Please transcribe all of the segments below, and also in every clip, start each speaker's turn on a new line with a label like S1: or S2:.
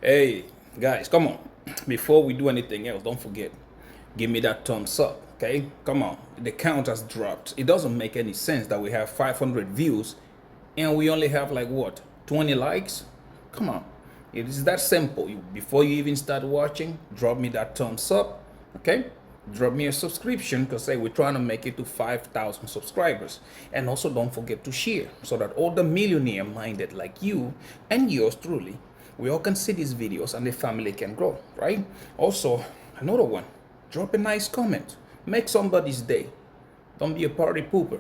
S1: Hey, guys, come on. Before we do anything else, don't forget, give me that thumbs up, okay? Come on. The count has dropped. It doesn't make any sense that we have 500 views and we only have like what, 20 likes? Come on. It is that simple. Before you even start watching, drop me that thumbs up, okay? Drop me a subscription because hey, we're trying to make it to 5,000 subscribers. And also don't forget to share so that all the millionaire minded like you and yours truly, we all can see these videos and the family can grow, right? Also, another one, drop a nice comment. Make somebody's day. Don't be a party pooper.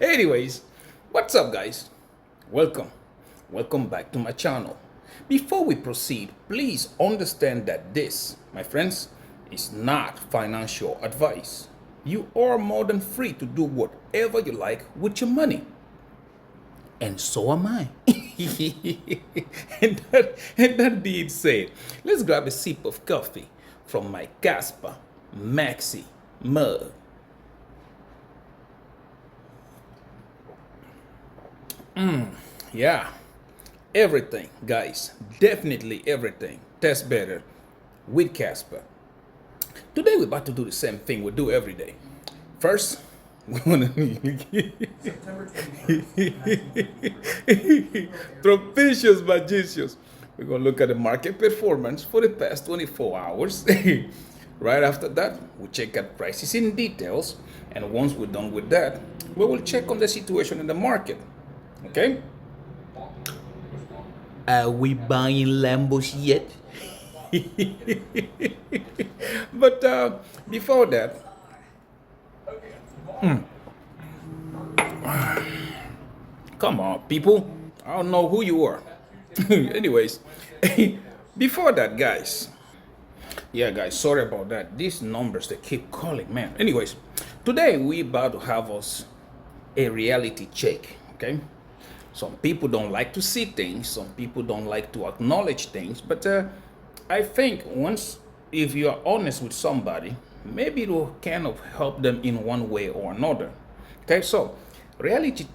S1: Anyways, what's up guys? Welcome back to my channel. Before we proceed, please understand that this, my friends, is not financial advice. You are more than free to do whatever you like with your money. And so am I. and that being said, let's grab a sip of coffee from my Kaspa Maxi mug. Yeah, everything, guys, definitely everything tastes better with Casper. Today we're about to do the same thing we do every day. First, we're gonna propitious magicians. We're gonna look at the market performance for the past 24 hours. Right after that, we check out prices in details, and once we're done with that, we will check on the situation in the market. Okay? Are we buying Lambos yet? But before that, come on, people. I don't know who you are. Anyways, before that, guys. Yeah, guys, sorry about that. These numbers, they keep calling, man. Anyways, today we about to have us a reality check, okay? Some people don't like to see things. Some people don't like to acknowledge things. But I think once, if you are honest with somebody, maybe it will kind of help them in one way or another. Okay, so reality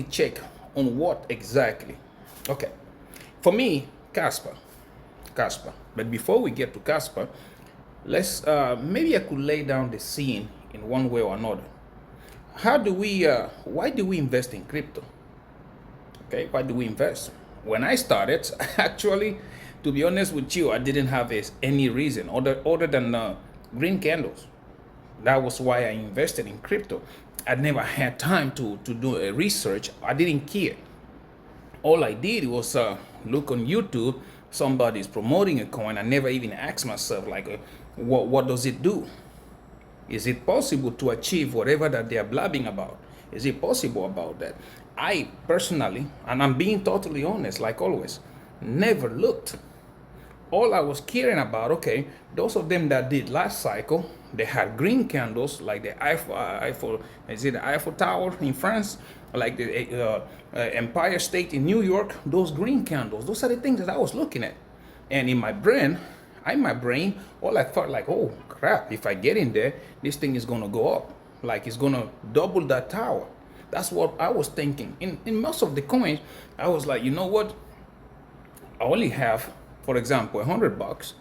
S1: check on what exactly? Okay, for me, Casper. But before we get to Casper, let's maybe I could lay down the scene in one way or another. How do we? Why do we invest in crypto? Okay, why do we invest? When I started, actually, to be honest with you, I didn't have any reason other than green candles. That was why I invested in crypto. I never had time to do a research. I didn't care. All I did was look on YouTube. Somebody's promoting a coin. I never even asked myself like, what does it do? Is it possible to achieve whatever that they are blabbing about? Is it possible about that? I personally, and I'm being totally honest, like always, never looked. All I was caring about, okay, those of them that did last cycle, they had green candles, like the Eiffel, is it the Eiffel Tower in France, like the Empire State in New York, those green candles, those are the things that I was looking at. And in my brain, all I thought like, oh crap, if I get in there, this thing is gonna go up. Like it's gonna double that tower. That's what I was thinking. In most of the coins, I was like, you know what? I only have, for example, $100.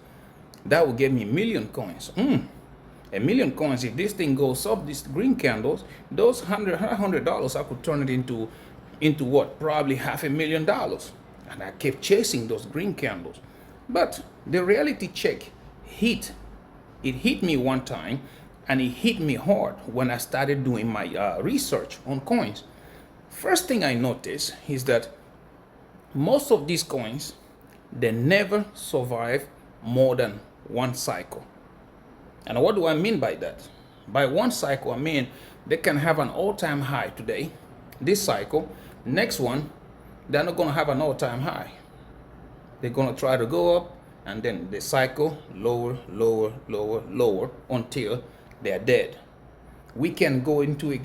S1: That will give me a million coins. A million coins. If this thing goes up, these green candles, those $100, I could turn it into what? Probably $500,000. And I kept chasing those green candles. But the reality check hit. It hit me one time, and it hit me hard when I started doing my research on coins. First thing I noticed is that most of these coins, they never survive more than one cycle. And what do I mean by that? By one cycle, I mean they can have an all-time high today, this cycle. Next one, they're not going to have an all-time high. They're going to try to go up, and then they cycle lower, lower, lower, lower until they're dead. We can go into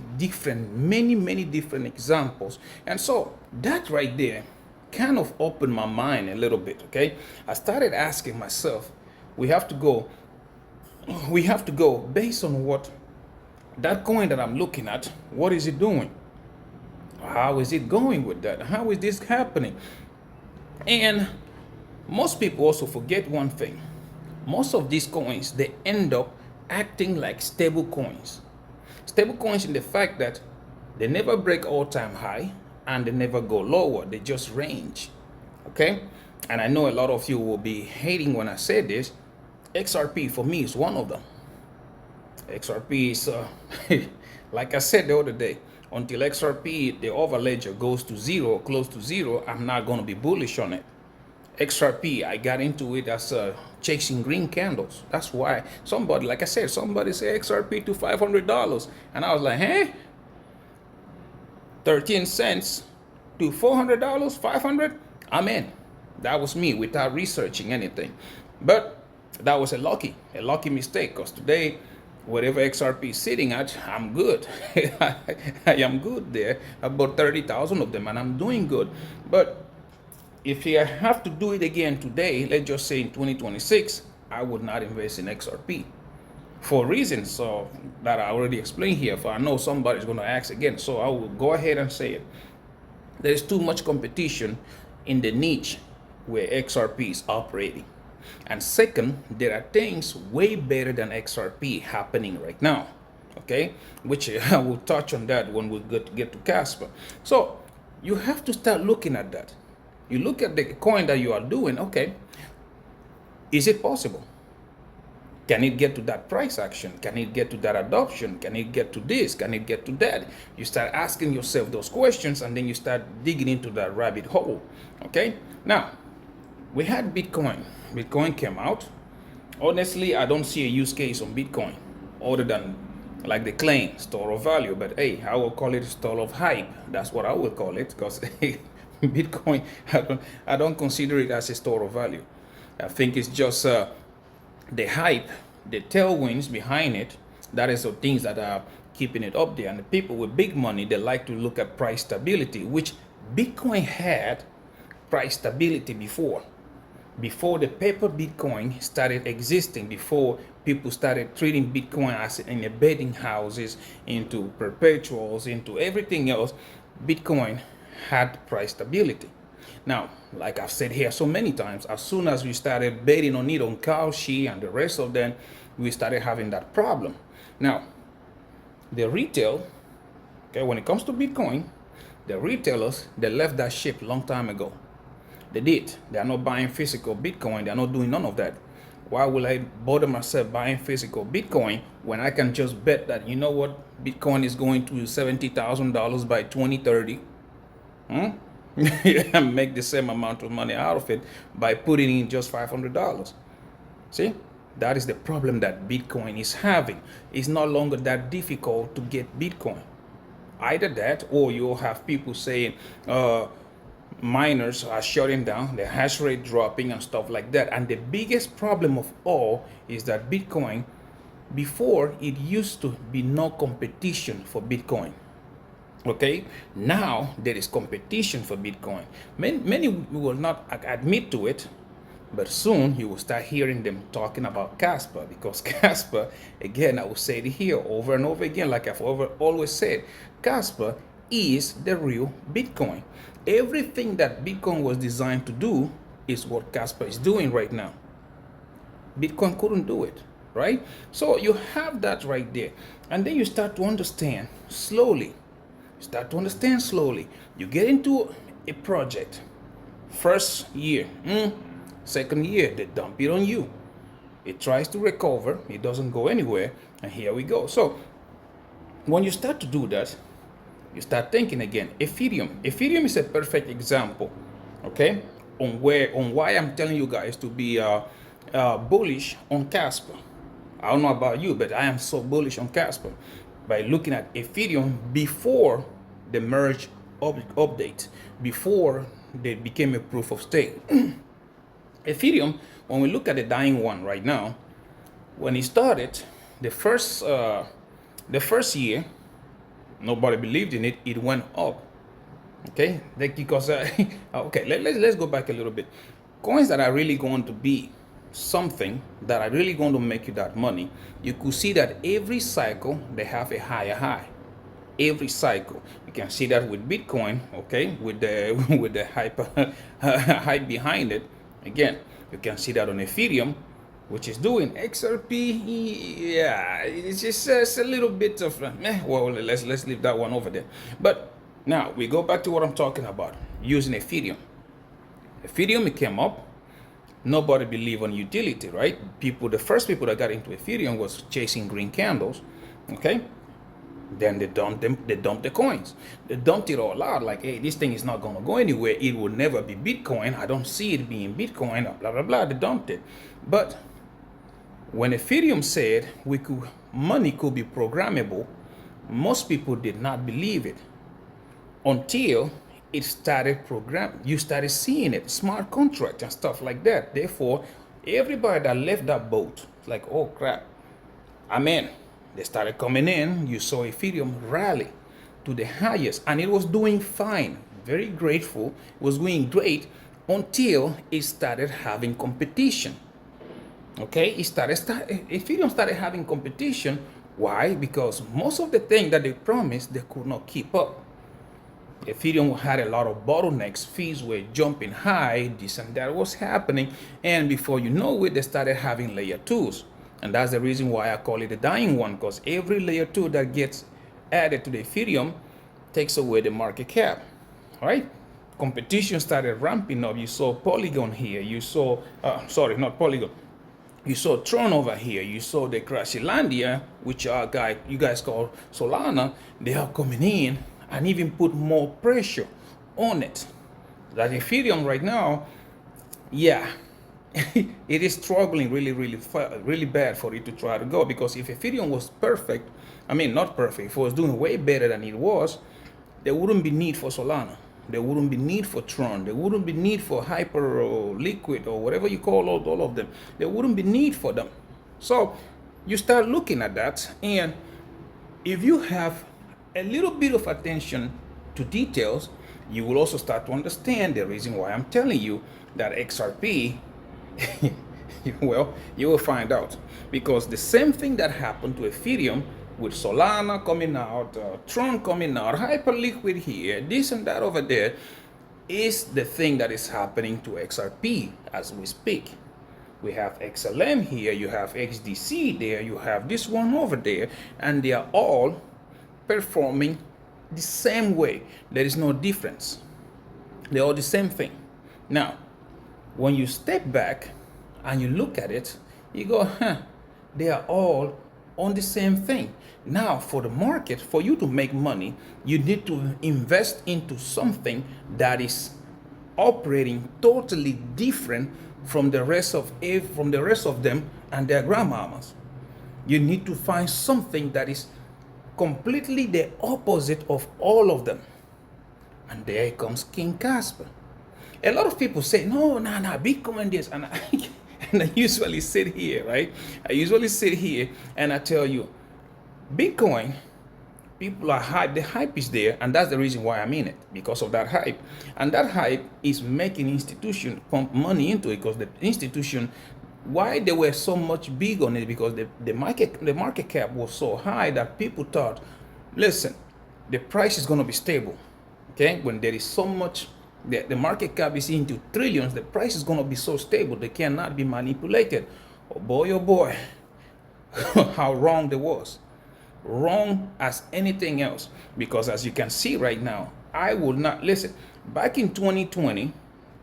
S1: many different examples. And so that right there kind of opened my mind a little bit, okay? I started asking myself, we have to go based on what that coin that I'm looking at, what is it doing? How is it going with that? How is this happening? And most people also forget one thing. Most of these coins, they end up acting like stable coins. Stable coins in the fact that they never break all-time high and they never go lower. They just range. Okay? And I know a lot of you will be hating when I say this. XRP for me is one of them. XRP is, like I said the other day, until XRP, the overledger goes to zero, close to zero, I'm not going to be bullish on it. XRP, I got into it as chasing green candles. That's why somebody, like I said, somebody said XRP to $500. And I was like, hey, 13 cents to $400, 500, I'm in. That was me without researching anything. But that was a lucky mistake, because today, whatever XRP is sitting at, I'm good. I am good there, about 30,000 of them, and I'm doing good. But if I have to do it again today, let's just say in 2026, I would not invest in XRP for reasons that I already explained here. For I know somebody's going to ask again, so I will go ahead and say it. There's too much competition in the niche where XRP is operating. And second, there are things way better than XRP happening right now, okay? Which I will touch on that when we get to Casper. So you have to start looking at that. You look at the coin that you are doing, okay, is it possible? Can it get to that price action? Can it get to that adoption? Can it get to this? Can it get to that? You start asking yourself those questions, and then you start digging into that rabbit hole, okay? Now, we had Bitcoin. Bitcoin came out. Honestly, I don't see a use case on Bitcoin other than like the claim, store of value. But hey, I will call it store of hype. That's what I will call it, because Bitcoin, I don't consider it as a store of value. I think it's just the hype, the tailwinds behind it. That is the things that are keeping it up there. And the people with big money, they like to look at price stability, which Bitcoin had price stability before the paper Bitcoin started existing, before people started treating Bitcoin as in the betting houses, into perpetuals, into everything else. Bitcoin had price stability. Now, like I've said here so many times, as soon as we started betting on it, on Kalshi and the rest of them, we started having that problem. Now, the retail, okay, when it comes to Bitcoin, the retailers, they left that ship long time ago. They did. They are not buying physical Bitcoin. They are not doing none of that. Why will I bother myself buying physical Bitcoin when I can just bet that, you know what, Bitcoin is going to $70,000 by 2030? And make the same amount of money out of it by putting in just $500. See, that is the problem that Bitcoin is having. It's no longer that difficult to get Bitcoin. Either that, or you'll have people saying miners are shutting down, the hash rate dropping and stuff like that. And the biggest problem of all is that Bitcoin, before, it used to be no competition for Bitcoin. Okay, now there is competition for Bitcoin. Many will not admit to it, but soon you will start hearing them talking about Casper, because Casper, again, I will say it here over and over again, like I've always said, Casper is the real Bitcoin. Everything that Bitcoin was designed to do is what Casper is doing right now. Bitcoin couldn't do it, right? So you have that right there. And then you start to understand slowly. You get into a project. First year, second year, they dump it on you. It tries to recover. It doesn't go anywhere. And here we go. So when you start to do that, you start thinking again. Ethereum is a perfect example, okay, on why I'm telling you guys to be bullish on Casper. I don't know about you, but I am so bullish on Casper by looking at Ethereum before the merge update, before they became a proof of stake. Ethereum, when we look at the dying one right now, when it started, the first year, nobody believed in it. It went up. Okay, because okay, let's go back a little bit. Coins that are really going to be something, that are really going to make you that money, you could see that every cycle they have a higher high. every cycle. You can see that with Bitcoin, okay, with the with the hype hype behind it. Again, you can see that on Ethereum, which is doing XRP. Yeah, it's just it's a little bit of well, let's leave that one over there. But now we go back to what I'm talking about using Ethereum. Ethereum, it came up. Nobody believed on utility, right? The first people that got into Ethereum was chasing green candles, okay? Then they dumped them. They dumped the coins. They dumped it all out. Like, hey, this thing is not gonna go anywhere. It will never be Bitcoin. I don't see it being Bitcoin. Blah blah blah. They dumped it. But when Ethereum said money could be programmable, most people did not believe it until it started you started seeing it, smart contract and stuff like that. Therefore, everybody that left that boat, like, oh crap, I'm in. They started coming in. You saw Ethereum rally to the highest, and it was doing fine. Very grateful. It was doing great until it started having competition. Okay, Ethereum started having competition. Why? Because most of the things that they promised, they could not keep up. Ethereum had a lot of bottlenecks, fees were jumping high, this and that was happening, and before you know it, they started having layer 2s. And that's the reason why I call it a dying one, because every layer 2 that gets added to the Ethereum takes away the market cap, all right? Competition started ramping up. You saw Polygon here, you saw, sorry, not Polygon, you saw Tron over here, you saw the Crashilandia, which you guys call Solana. They are coming in and even put more pressure on it. That Ethereum right now, yeah, it is struggling really bad for it to try to go, because if Ethereum was perfect, I mean not perfect, if it was doing way better than it was, there wouldn't be need for Solana. There wouldn't be need for Tron. There wouldn't be need for Hyper or Liquid or whatever you call all of them. There wouldn't be need for them. So you start looking at that, and if you have a little bit of attention to details, you will also start to understand the reason why I'm telling you that XRP, well, you will find out. Because the same thing that happened to Ethereum with Solana coming out, Tron coming out, Hyperliquid here, this and that over there, is the thing that is happening to XRP as we speak. We have XLM here, you have XDC there, you have this one over there, and they are all performing the same way. There is no difference. They're all the same thing. Now, when you step back and you look at it, you go, they are all on the same thing. Now, for the market, for you to make money, you need to invest into something that is operating totally different from the rest of them and their grandmamas. You need to find something that is completely the opposite of all of them. And there comes King Casper. A lot of people say, no, Bitcoin this. And I usually sit here, right? I usually sit here and I tell you, Bitcoin, people are hyped. The hype is there, and that's the reason why I'm in it, because of that hype. And that hype is making institutions pump money into it, because the institution, why they were so much big on it, because the market cap was so high that people thought, listen, the price is going to be stable. Okay, when there is so much, the market cap is into trillions, the price is going to be so stable, they cannot be manipulated. Oh boy, how wrong they was. Wrong as anything else, because as you can see right now, I would not listen. Back in 2020,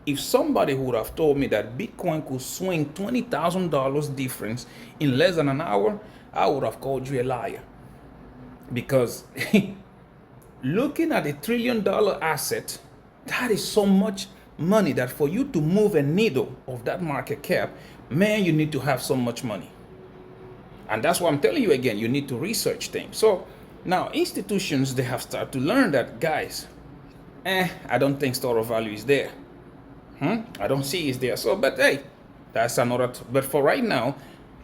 S1: if somebody would have told me that Bitcoin could swing $20,000 difference in less than an hour, I would have called you a liar. Because looking at a $1 trillion asset, that is so much money that for you to move a needle of that market cap, man, you need to have so much money. And that's why I'm telling you again, you need to research things. So now institutions, they have started to learn that, guys, I don't think store of value is there. I don't see it's there. So, but hey, that's another, but for right now,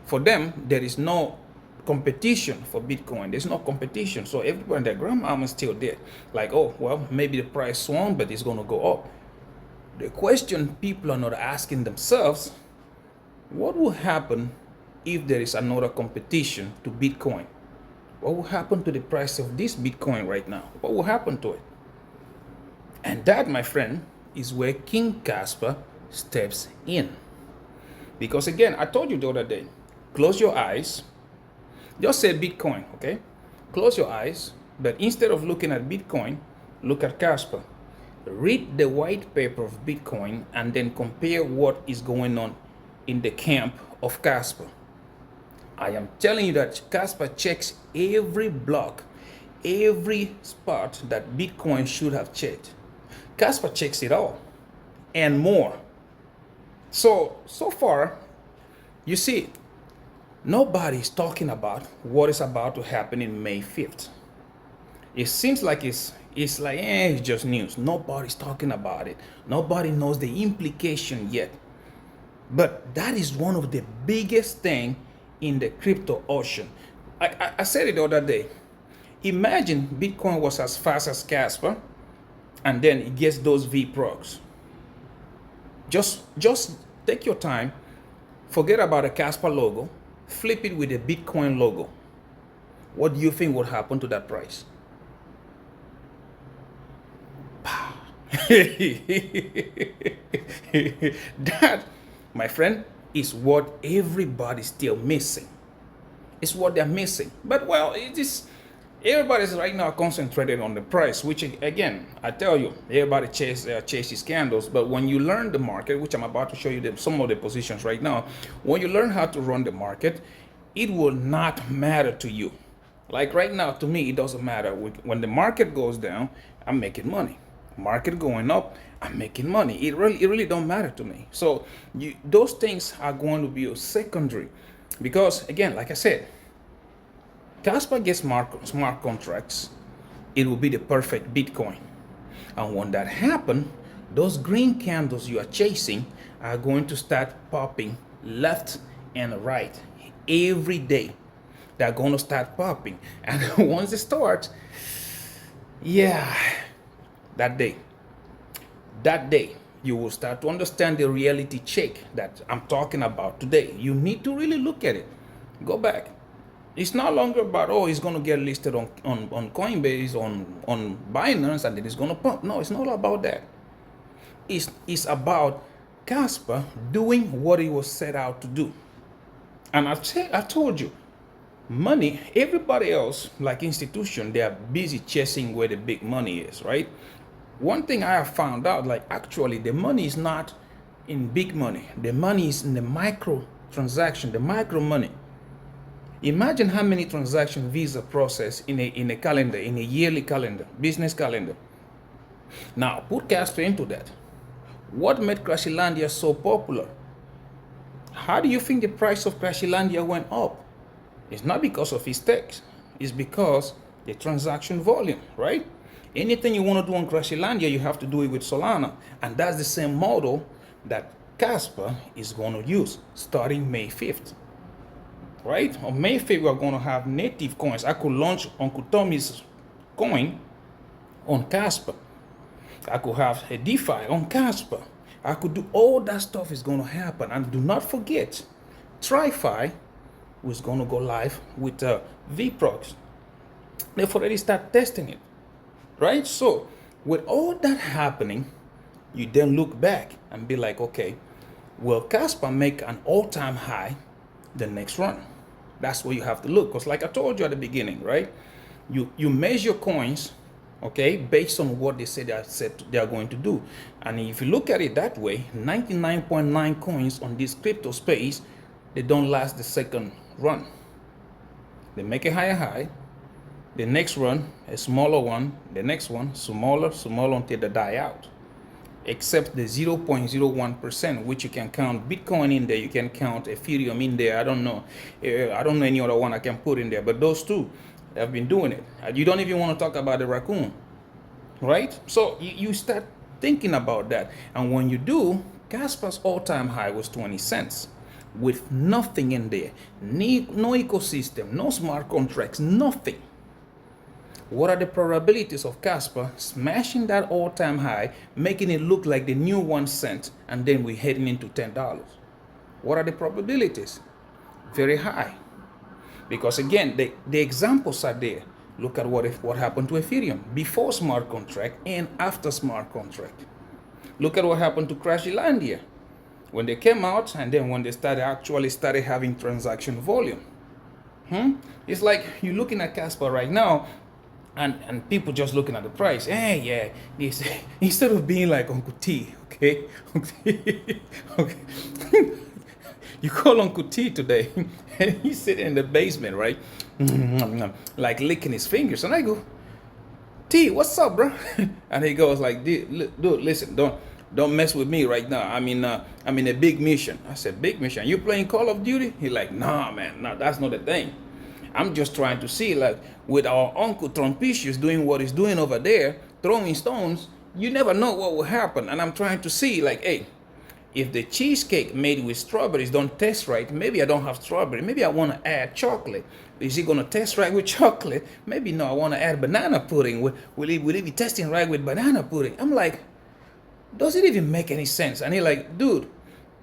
S1: for them, there is no competition for Bitcoin. There's no competition. So everyone, their grandmama is still there. Like, oh, well, maybe the price swung, but it's going to go up. The question people are not asking themselves, what will happen if there is another competition to Bitcoin? What will happen to the price of this Bitcoin right now? What will happen to it? And that, my friend, is where King Casper steps in. Because again, I told you the other day, close your eyes. Just say Bitcoin, okay? Close your eyes, but instead of looking at Bitcoin, look at Casper. Read the white paper of Bitcoin and then compare what is going on in the camp of Casper. I am telling you that Casper checks every block, every spot that Bitcoin should have checked. Casper checks it all and more. So far, you see, nobody's talking about what is about to happen in May 5th. It seems like it's just news. Nobody's talking about it. Nobody knows the implication yet. But that is one of the biggest thing in the crypto ocean. I said it the other day. Imagine Bitcoin was as fast as Casper, and then it gets those V-procs. Just take your time, forget about the Casper logo, flip it with the Bitcoin logo. What do you think would happen to that price? That, my friend, is what everybody's still missing. It's what they're missing. But well, it is. Everybody's right now concentrated on the price, which again, I tell you, everybody chases candles. But when you learn the market, which I'm about to show you some of the positions right now, when you learn how to run the market, it will not matter to you. Like right now, to me, it doesn't matter. When the market goes down, I'm making money. Market going up, I'm making money. It really don't matter to me. So those things are going to be secondary, because again, like I said, Kaspa gets smart contracts. It will be the perfect Bitcoin. And when that happens, those green candles you are chasing are going to start popping left and right every day. They're going to start popping. And once it starts, yeah, that day, you will start to understand the reality check that I'm talking about today. You need to really look at it. Go back. It's no longer about, oh, it's going to get listed on Coinbase, on Binance, and then it's going to pump. No, it's not about that. It's about Casper doing what he was set out to do. And I told you, money, everybody else, like institution, they are busy chasing where the big money is, right? One thing I have found out, like actually the money is not in big money. The money is in the micro transaction, the micro money. Imagine how many transactions Visa process in a calendar, in a yearly calendar, business calendar. Now, put Casper into that. What made Crashilandia so popular? How do you think the price of Crashilandia went up? It's not because of his text. It's because the transaction volume, right? Anything you want to do on Crashilandia, you have to do it with Solana. And that's the same model that Casper is going to use starting May 5th. Right? On May 5th, we are going to have native coins. I could launch Uncle Tommy's coin on Casper. I could have a DeFi on Casper. I could do all that stuff is going to happen. And do not forget, TriFi was going to go live with VProx. They've already started testing it. Right? So, with all that happening, you then look back and be like, okay, will Casper make an all-time high the next run? That's where you have to look, because like I told you at the beginning, right? You measure coins, okay, based on what they say they are going to do. And if you look at it that way, 99.9 coins on this crypto space, they don't last the second run. They make a higher high, the next run a smaller one, the next one smaller until they die out. Except the 0.01%, which you can count Bitcoin in there, you can count Ethereum in there. I don't know any other one I can put in there, but those two have been doing it. You don't even want to talk about the raccoon, right? So you start thinking about that, and when you do, Casper's all-time high was 20 cents with nothing in there, no ecosystem, no smart contracts, nothing. What are the probabilities of Casper smashing that all-time high, making it look like the new 1 cent, and then we're heading into $10? What are the probabilities? Very high. Because again, the examples are there. Look at what happened to Ethereum before smart contract and after smart contract. Look at what happened to Crashilandia when they came out and then when they started having transaction volume. It's like you're looking at Casper right now, and people just looking at the price. Hey, yeah, this instead of being like Uncle T, okay, okay. You call Uncle T today, and he's sitting in the basement, right, like licking his fingers, and I go, T, what's up, bro? And he goes like, dude, listen, don't mess with me right now. I'm in a big mission. I said, big mission? You playing Call of Duty? He like, nah, man, nah, that's not the thing. I'm just trying to see, like, with our Uncle Trumpicius doing what he's doing over there, throwing stones, you never know what will happen. And I'm trying to see, like, hey, if the cheesecake made with strawberries don't taste right, maybe I don't have strawberry. Maybe I want to add chocolate. Is it going to taste right with chocolate? Maybe no, I want to add banana pudding. Will it be tasting right with banana pudding? I'm like, does it even make any sense? And he's like, dude,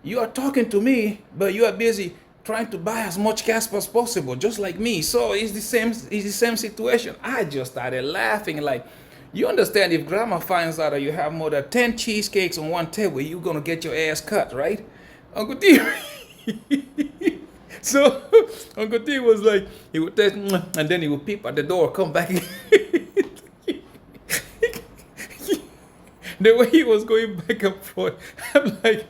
S1: you are talking to me, but you are busy trying to buy as much Casper as possible, just like me. So it's the same situation. I just started laughing like, you understand if grandma finds out that you have more than 10 cheesecakes on one table, you're gonna get your ass cut, right? Uncle T. So Uncle T was like, he would test, and then he would peep at the door, come back. The way he was going back and forth, I'm like,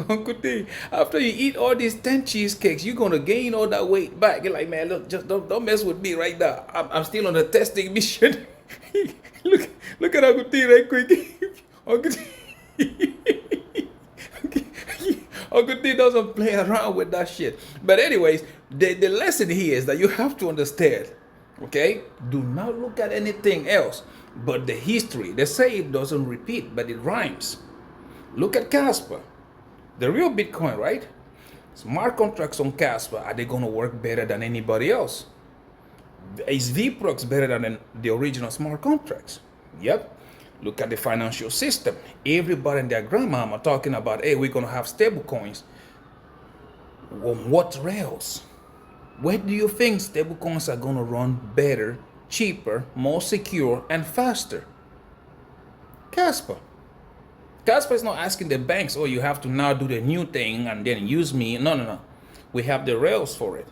S1: Uncle T, after you eat all these 10 cheesecakes, you're gonna gain all that weight back. You're like, man, look, just don't mess with me right now. I'm still on a testing mission. look at Uncle T right quick. Uncle T. Uncle T doesn't play around with that shit. But anyways, the lesson here is that you have to understand, okay? Do not look at anything else but the history. They say it doesn't repeat, but it rhymes. Look at Casper, the real Bitcoin, right? Smart contracts on Casper, are they gonna work better than anybody else? Is VPROX better than the original smart contracts? Yep. Look at the financial system. Everybody and their grandmama talking about, hey, we're gonna have stable coins. On what rails? Where do you think stable coins are gonna run better, cheaper, more secure, and faster? Casper. Casper is not asking the banks, oh, you have to now do the new thing and then use me. No. We have the rails for it.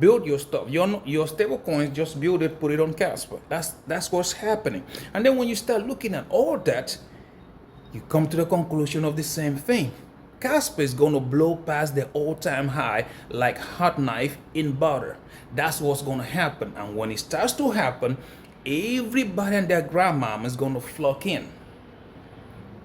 S1: Build your stuff. Your stable coins, just build it, put it on Casper. That's what's happening. And then when you start looking at all that, you come to the conclusion of the same thing. Casper is going to blow past the all-time high like hot knife in butter. That's what's going to happen. And when it starts to happen, everybody and their grandmama is going to flock in.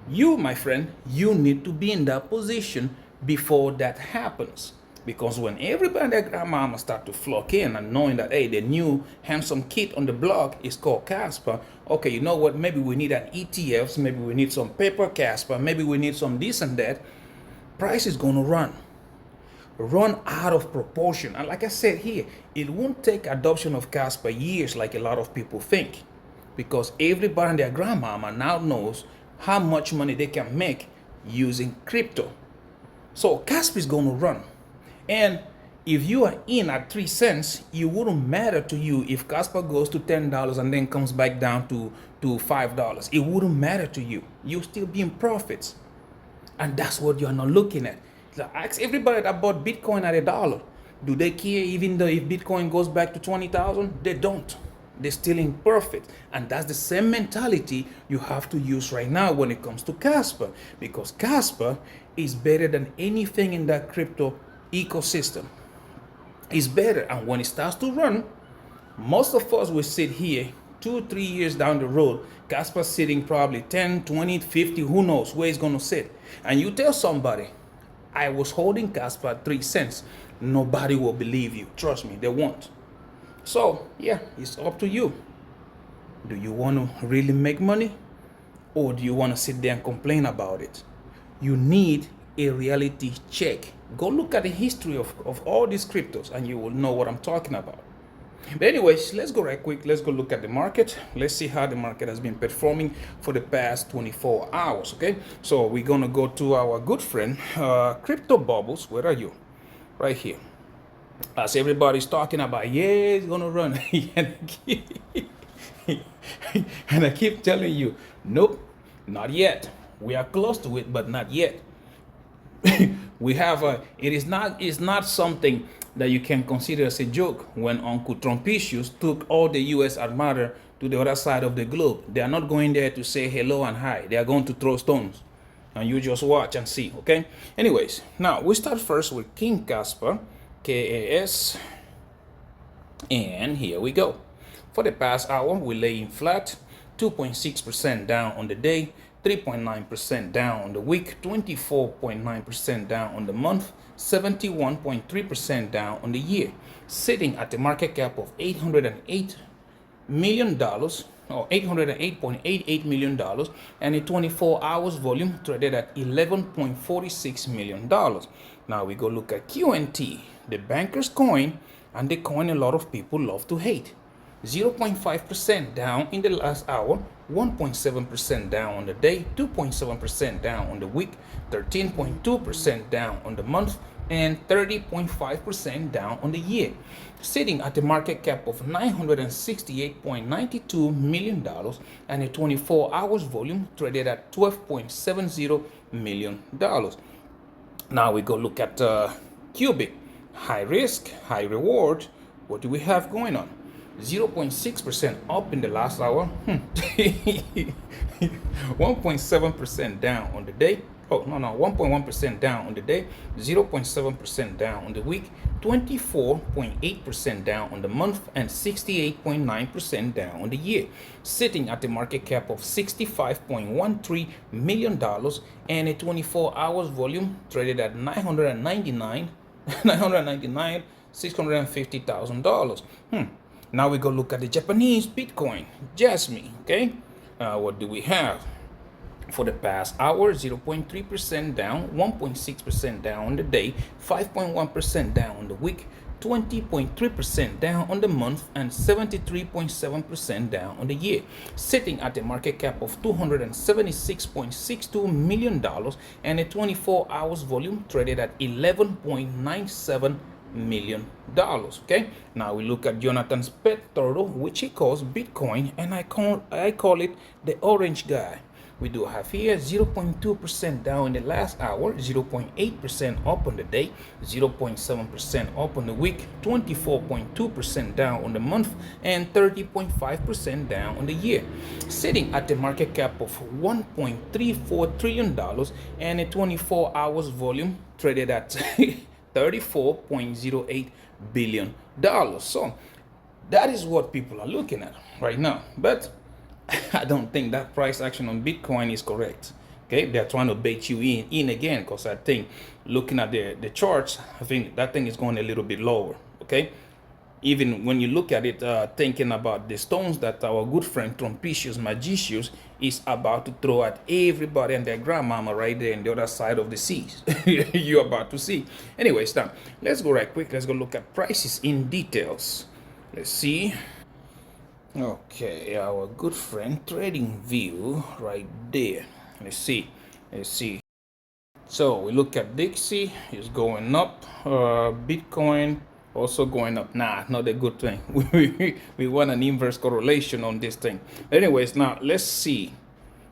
S1: You, my friend, you need to be in that position before that happens. Because when everybody and their grandmama start to flock in and knowing that, hey, the new handsome kid on the block is called Casper, okay, you know what, maybe we need an ETFs, maybe we need some paper Casper, maybe we need some this and that, price is going to run out of proportion. And like I said here, it won't take adoption of Casper years like a lot of people think. Because everybody and their grandmama now knows how much money they can make using crypto. So Casper is going to run. And if you are in at 3 cents, it wouldn't matter to you if Casper goes to $10 and then comes back down to $5. It wouldn't matter to you. You'll still be in profits. And that's what you're not looking at. Ask everybody that bought Bitcoin at $1. Do they care even though if Bitcoin goes back to 20,000? They don't. They're still in profit. And that's the same mentality you have to use right now when it comes to Casper. Because Casper is better than anything in that crypto ecosystem. Is better, and when it starts to run, most of us will sit here 2-3 years down the road, Casper sitting probably 10, 20, 50, who knows where it's going to sit. And you tell somebody, I was holding Casper at 3 cents, nobody will believe you. Trust me, they won't. So yeah, it's up to you. Do you want to really make money, or do you want to sit there and complain about it? You need a reality check. Go look at the history of all these cryptos and you will know what I'm talking about. But anyways, let's go right quick. Let's go look at the market. Let's see how the market has been performing for the past 24 hours. Okay, so we're gonna go to our good friend Crypto Bubbles. Where are you? Right here. as everybody's talking about, yeah, it's gonna run. And I keep telling you, nope, not yet. We are close to it, but not yet. We have a, it's not something that you can consider as a joke. When Uncle Trumpicius took all the US armada to the other side of the globe, they are not going there to say hello and hi. They are going to throw stones, and you just watch and see. Okay, anyways, now we start first with King Casper, KAS, and here we go. For the past hour, we lay in flat, 2.6% down on the day, 3.9% down on the week, 24.9% down on the month, 71.3% down on the year, sitting at a market cap of $808 million, or $808.88 million, and a 24 hours volume traded at $11.46 million. Now we go look at QNT, the banker's coin, and the coin a lot of people love to hate. 0.5% down in the last hour, 1.7% down on the day, 2.7% down on the week, 13.2% down on the month, and 30.5% down on the year, sitting at a market cap of $968.92 million and a 24 hours volume traded at $12.70 million. Now we go look at Cubic, high risk, high reward. What do we have going on? 0.6% up in the last hour, 1.7% down on the day. Oh, no, 1.1% down on the day, 0.7% down on the week, 24.8% down on the month, and 68.9% down on the year, sitting at a market cap of $65.13 million and a 24 hours volume traded at $650,000. Now we go look at the Japanese Bitcoin, Jasmine, okay? What do we have? For the past hour, 0.3% down, 1.6% down on the day, 5.1% down on the week, 20.3% down on the month, and 73.7% down on the year, sitting at a market cap of $276.62 million and a 24 hours volume traded at $11.97 million. Okay, now we look at Jonathan's pet turtle, which he calls Bitcoin, and I call it the orange guy. We do have here 0.2% down in the last hour, 0.8% up on the day, 0.7% up on the week, 24.2% down on the month, and 30.5% down on the year, sitting at a market cap of $1.34 trillion and a 24 hours volume traded at $34.08 billion. So that is what people are looking at right now. But I don't think that price action on Bitcoin is correct. Okay, they're trying to bait you in again, because I think looking at the charts, I think that thing is going a little bit lower. Okay, even when you look at it, thinking about the stones that our good friend Trumpicius Magicius is about to throw at everybody and their grandmama right there on the other side of the seas. You're about to see. Anyways, now let's go right quick. Let's go look at prices in details. Let's see. Okay, our good friend Trading View right there. Let's see. So we look at Dixie, is going up. Bitcoin also going up. Nah, not a good thing. We want an inverse correlation on this thing. Anyways, now let's see.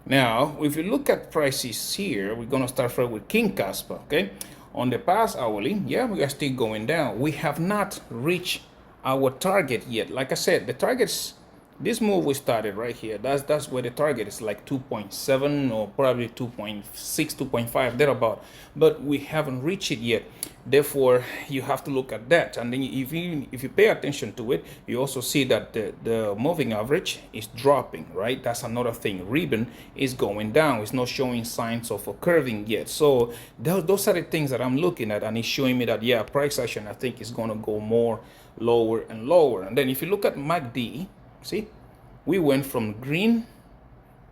S1: Now, if you look at prices here, we're gonna start first with King Kaspa. Okay, on the past hourly, yeah, we are still going down. We have not reached our target yet. Like I said, the target's this move we started right here. That's where the target is, like 2.7 or probably 2.6, 2.5 thereabout. But we haven't reached it yet. Therefore, you have to look at that. And then if you pay attention to it, you also see that the moving average is dropping, right? That's another thing. Ribbon is going down. It's not showing signs of a curving yet. So those are the things that I'm looking at, and it's showing me that, yeah, price action I think is going to go more lower and lower. And then if you look at MACD, see, we went from green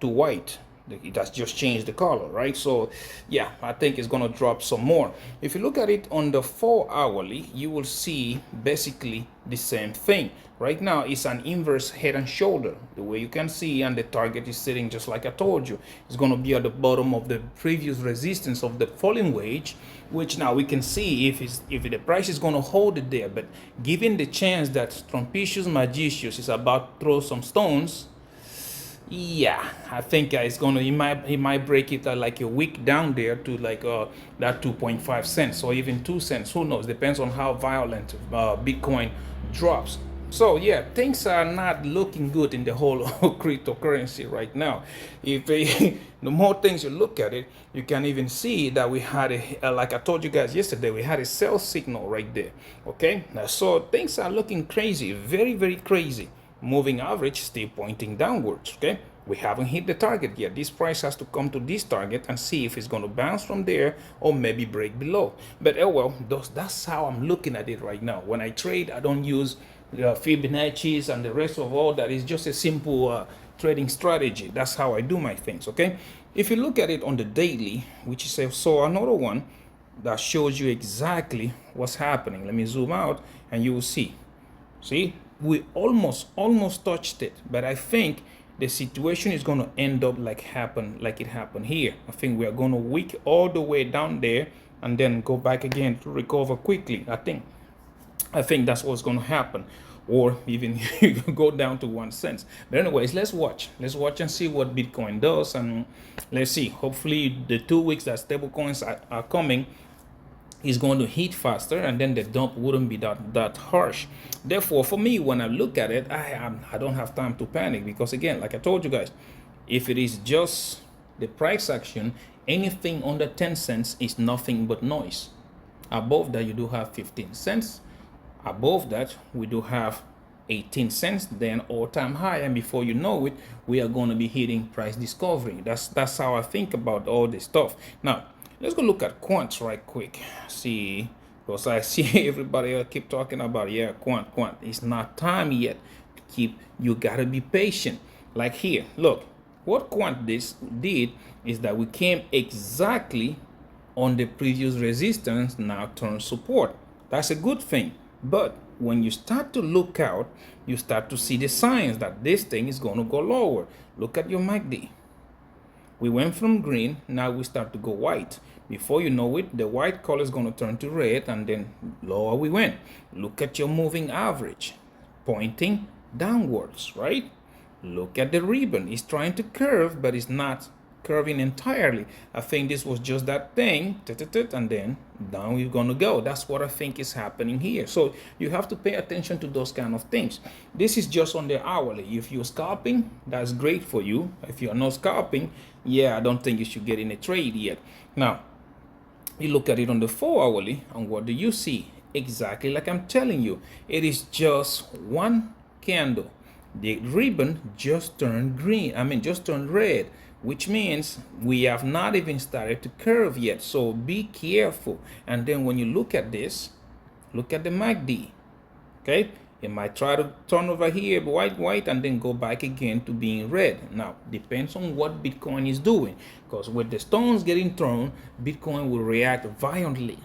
S1: to white, It has just changed the color, right? So yeah, I think it's gonna drop some more. If you look at it on the 4 hourly, you will see basically the same thing. Right now it's an inverse head and shoulder, the way you can see, and the target is sitting just like I told you. It's gonna be at the bottom of the previous resistance of the falling wedge, which now we can see if the price is gonna hold it there. But given the chance that Trumpicius Magicius is about to throw some stones, yeah, I think it's gonna, he might break it at like a week down there to like that 2.5 cents or even 2 cents. Who knows? Depends on how violent Bitcoin drops. So yeah, things are not looking good in the whole cryptocurrency right now. If the more things you look at it, you can even see that we had like I told you guys yesterday, we had a sell signal right there. Okay, so things are looking crazy, very, very crazy. Moving average still pointing downwards. Okay, we haven't hit the target yet. This price has to come to this target and see if it's going to bounce from there or maybe break below. But oh well, that's how I'm looking at it right now. When I trade, I don't use Fibonacci's and the rest of all that. Is just a simple trading strategy. That's how I do my things. Okay, if you look at it on the daily, which is also another one that shows you exactly what's happening. Let me zoom out and you will see. See, we almost touched it, but I think the situation is going to end up like it happened here. I think we are going to wick all the way down there and then go back again to recover quickly. I think that's what's going to happen, or even go down to 1 cent. But anyways, let's watch and see what Bitcoin does, and let's see. Hopefully the 2 weeks that stable coins are coming is going to hit faster, and then the dump wouldn't be that harsh. Therefore, for me, when I look at it, I don't have time to panic, because again, like I told you guys, if it is just the price action, anything under 10 cents is nothing but noise. Above that, you do have 15 cents. Above that, we do have 18 cents, then all-time high, and before you know it, we are going to be hitting price discovery. That's how I think about all this stuff. Now let's go look at quants right quick. See, because I see everybody keep talking about, yeah, quant. It's not time yet to you gotta be patient. Like here, look, what quant did is that we came exactly on the previous resistance, now turn support. That's a good thing. But when you start to look out, you start to see the signs that this thing is going to go lower. Look at your MACD. We went from green, now we start to go white. Before you know it, the white color is going to turn to red, and then lower we went. Look at your moving average, pointing downwards, right? Look at the ribbon. It's trying to curve, but it's not curving entirely. I think this was just that thing, and then down we're going to go. That's what I think is happening here. So you have to pay attention to those kind of things. This is just on the hourly. If you're scalping, that's great for you. If you're not scalping, yeah, I don't think you should get in a trade yet. Now, you look at it on the 4 hourly, and what do you see? Exactly like I'm telling you. It is just one candle. The ribbon just turned green. Just turned red, which means we have not even started to curve yet. So be careful. And then when you look at this, look at the MACD. Okay, it might try to turn over here white and then go back again to being red. Now depends on what Bitcoin is doing, because with the stones getting thrown, Bitcoin will react violently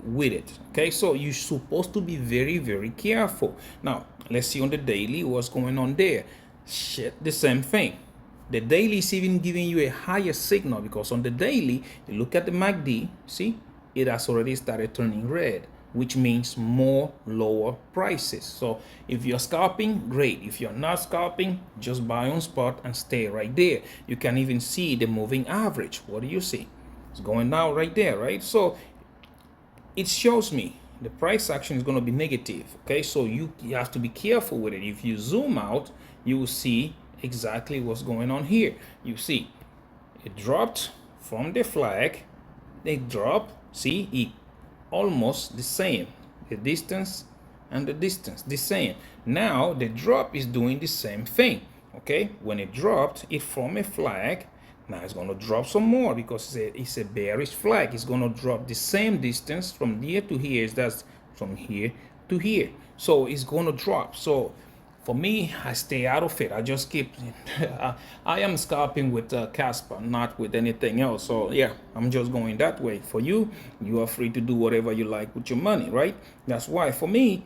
S1: with it. Okay, so you're supposed to be very, very careful. Now let's see on the daily what's going on there. Shit, the same thing. The daily is even giving you a higher signal, because on the daily, you look at the MACD, see, it has already started turning red, which means more lower prices. So if you're scalping, great. If you're not scalping, just buy on spot and stay right there. You can even see the moving average. What do you see? It's going down right there, right? So it shows me the price action is going to be negative. Okay, so you have to be careful with it. If you zoom out, you will see exactly what's going on here. You see it dropped from the flag, they drop, see, it almost the same, the distance and the distance the same. Now the drop is doing the same thing. Okay, when it dropped it from a flag, now it's going to drop some more, because it's a bearish flag. It's going to drop the same distance from here to here. That's from here to here. So it's going to drop. So For me, I stay out of it. I just keep. I am scalping with Casper, not with anything else. So yeah, I'm just going that way. For you, you are free to do whatever you like with your money, right? That's why for me,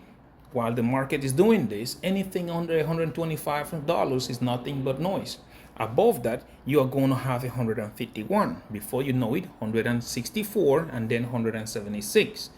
S1: while the market is doing this, anything under $125 is nothing but noise. Above that, you are going to have 151. Before you know it, 164 and then 176.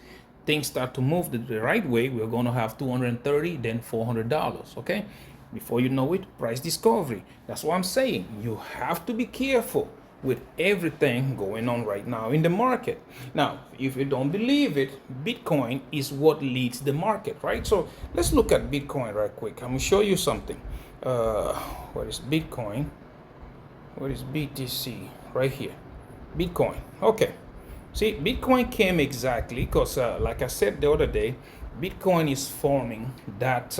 S1: Things start to move the right way, we're going to have 230, then $400. Okay, before you know it, price discovery. That's what I'm saying. You have to be careful with everything going on right now in the market. Now, if you don't believe it, Bitcoin is what leads the market, right? So let's look at Bitcoin right quick. I'm gonna show you something. What is Bitcoin? What is BTC? Right here, Bitcoin. Okay. See, Bitcoin came exactly because, like I said the other day, Bitcoin is forming that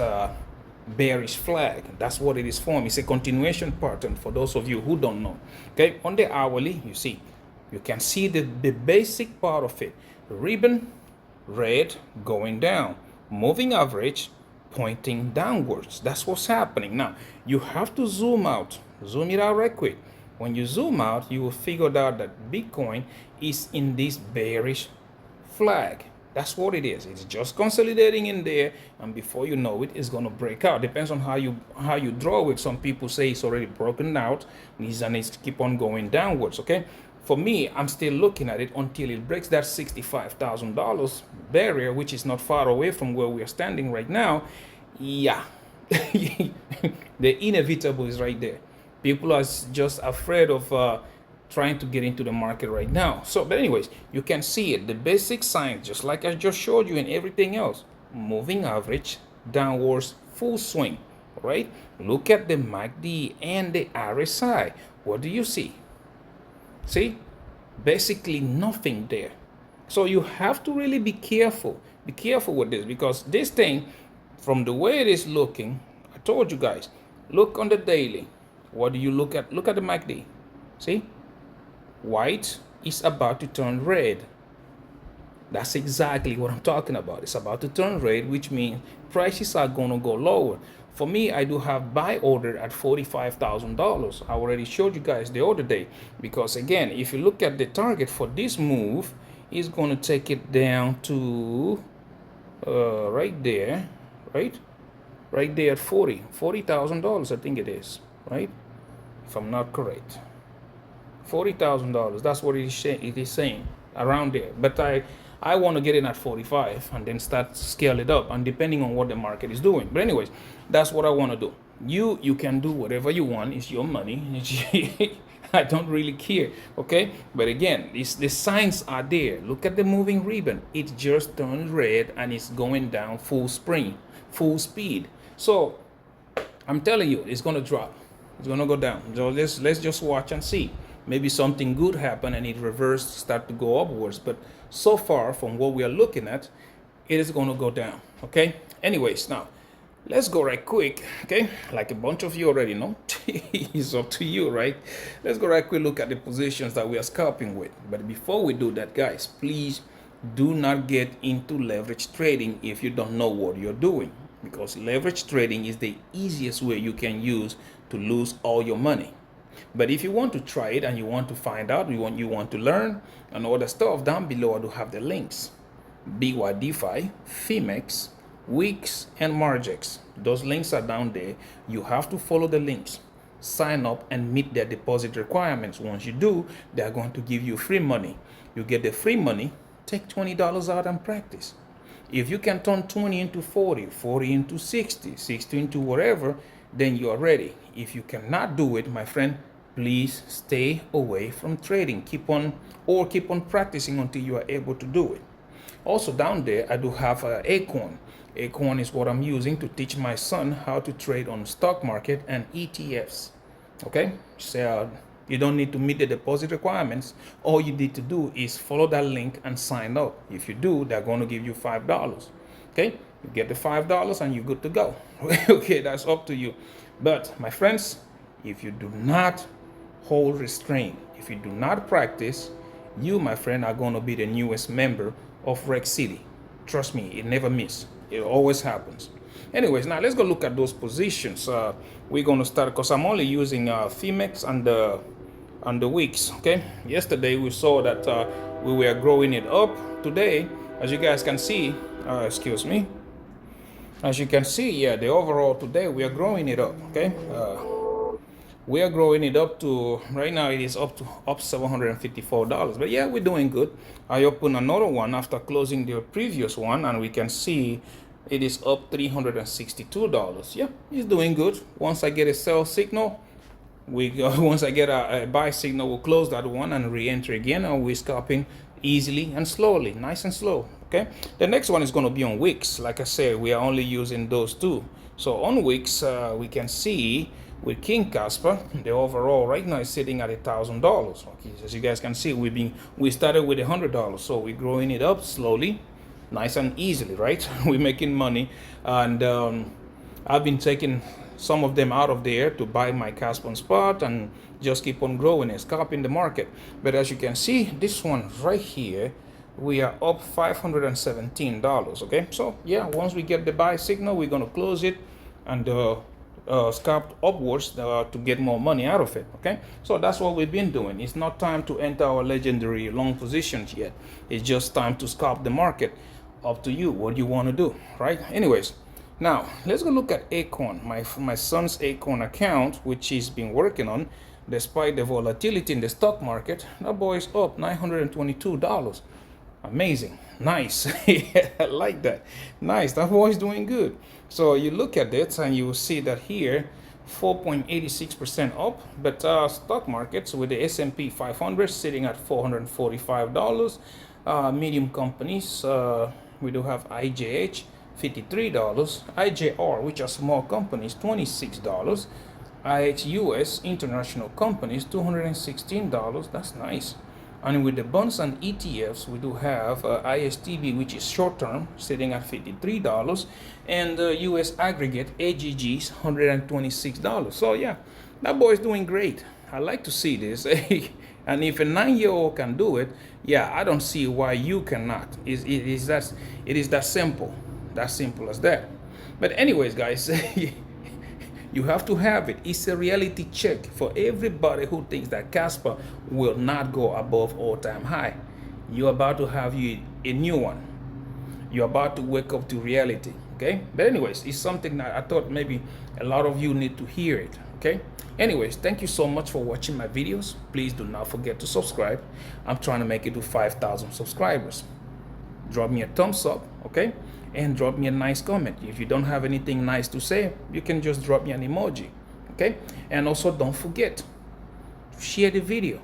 S1: bearish flag. That's what it is forming. It's a continuation pattern for those of you who don't know. Okay, on the hourly, you see, you can see the basic part of it. Ribbon, red, going down. Moving average, pointing downwards. That's what's happening. Now, you have to zoom out. Zoom it out right quick. When you zoom out, you will figure out that Bitcoin is in this bearish flag. That's what it is. It's just consolidating in there, and before you know it, it's going to break out. Depends on how you draw it. Some people say it's already broken out, and it's keep on going downwards. Okay, for me, I'm still looking at it until it breaks that $65,000 barrier, which is not far away from where we are standing right now. Yeah, the inevitable is right there. People are just afraid of trying to get into the market right now. So, but anyways, you can see it. The basic signs, just like I just showed you and everything else. Moving average, downwards, full swing, right? Look at the MACD and the RSI. What do you see? See? Basically nothing there. So you have to really be careful. Be careful with this, because this thing, from the way it is looking, I told you guys, look on the daily. What do you look at? Look at the MACD. See? White is about to turn red. That's exactly what I'm talking about. It's about to turn red, which means prices are going to go lower. For me, I do have buy order at $45,000. I already showed you guys the other day, because again, if you look at the target for this move, it's going to take it down to right there, right there at $40,000. I think it is, right, if I'm not correct. $40,000. That's what it is saying around there. But I want to get in at 45 and then start scale it up, and depending on what the market is doing. But anyways, that's what I want to do. You can do whatever you want. It's your money. I don't really care. Okay. But again, the signs are there. Look at the moving ribbon. It just turned red and it's going down full speed. So I'm telling you, it's gonna drop. It's gonna go down. So let's just watch and see. Maybe something good happen and it reversed, start to go upwards. But so far, from what we are looking at, it is going to go down. Okay. Anyways, now let's go right quick. Okay. Like a bunch of you already know, it's up to you, right? Let's go right quick. Look at the positions that we are scalping with. But before we do that, guys, please do not get into leverage trading if you don't know what you're doing, because leverage trading is the easiest way you can use to lose all your money. But if you want to try it and you want to find out, you want to learn and all the stuff, down below I do have the links. Bydfi, Phemex, Wix, and Margex. Those links are down there. You have to follow the links, sign up, and meet their deposit requirements. Once you do, they are going to give you free money. You get the free money, take $20 out and practice. If you can turn 20 into 40, 40 into 60, 60 into whatever, then you are ready. If you cannot do it, my friend, please stay away from trading. Keep on practicing until you are able to do it. Also down there, I do have Acorn. Acorn is what I'm using to teach my son how to trade on stock market and ETFs. Okay, so you don't need to meet the deposit requirements. All you need to do is follow that link and sign up. If you do, they're going to give you $5. Okay, you get the $5 and you're good to go. Okay, that's up to you. But my friends, if you do not hold restraint, if you do not practice, you, my friend, are going to be the newest member of Rex City. Trust me, it never misses. It always happens. Anyways, now let's go look at those positions. We're going to start because I'm only using Phemex and the weeks. Okay, yesterday we saw that we were growing it up. Today, as you guys can see, excuse me, as you can see, yeah, the overall today we are growing it up. Okay, we are growing it up to, right now it is up $754. But yeah, we're doing good. I open another one after closing the previous one, and we can see it is up $362. Yeah, it's doing good. Once I get a sell signal, once I get a buy signal, we'll close that one and re-enter again, and we're scalping easily and slowly, nice and slow. Okay, the next one is going to be on wicks. Like I said, we are only using those two. So on wicks, we can see with King Casper, the overall right now is sitting at $1,000. Okay, as you guys can see, we started with $100, so we're growing it up slowly, nice and easily, right? We're making money, and I've been taking some of them out of there to buy my Casper spot and just keep on growing and scalping the market. But as you can see, this one right here, we are up $517. Okay, so yeah, once we get the buy signal, we're going to close it and scalp upwards to get more money out of it. Okay, so that's what we've been doing. It's not time to enter our legendary long positions yet. It's just time to scalp the market. Up to you what you want to do, right? Anyways, now let's go look at Acorn, my son's Acorn account, which he's been working on. Despite the volatility in the stock market, that boy is up $922. Amazing, nice. I like that. Nice, that boy is doing good. So you look at it and you see that here 4.86% up, but stock markets with the S&P 500 sitting at $445. Medium companies, we do have IJH $53, IJR, which are small companies, $26, IXUS international companies $216. That's nice. And with the bonds and ETFs, we do have ISTB, which is short term, sitting at $53, and US aggregate AGGs $126. So yeah, that boy is doing great. I like to see this. And if a 9-year-old can do it, yeah, I don't see why you cannot. It is that simple. That simple as that. But anyways, guys, you have to have it. It's a reality check for everybody who thinks that Casper will not go above all-time high. You're about to have a new one. You're about to wake up to reality. Okay? But anyways, it's something that I thought maybe a lot of you need to hear it. Okay? Anyways, thank you so much for watching my videos. Please do not forget to subscribe. I'm trying to make it to 5,000 subscribers. Drop me a thumbs up, okay? And drop me a nice comment. If you don't have anything nice to say, you can just drop me an emoji, okay? And also don't forget to share the video.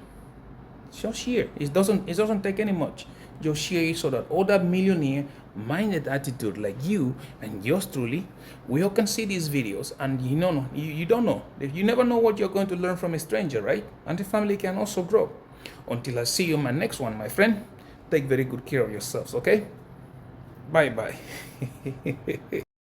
S1: Just share. It doesn't take any much. Just share it so that other millionaire minded attitude like you and yours truly, we all can see these videos, and you don't know. You never know what you're going to learn from a stranger, right? And the family can also grow. Until I see you in my next one, my friend, take very good care of yourselves, okay? Bye bye.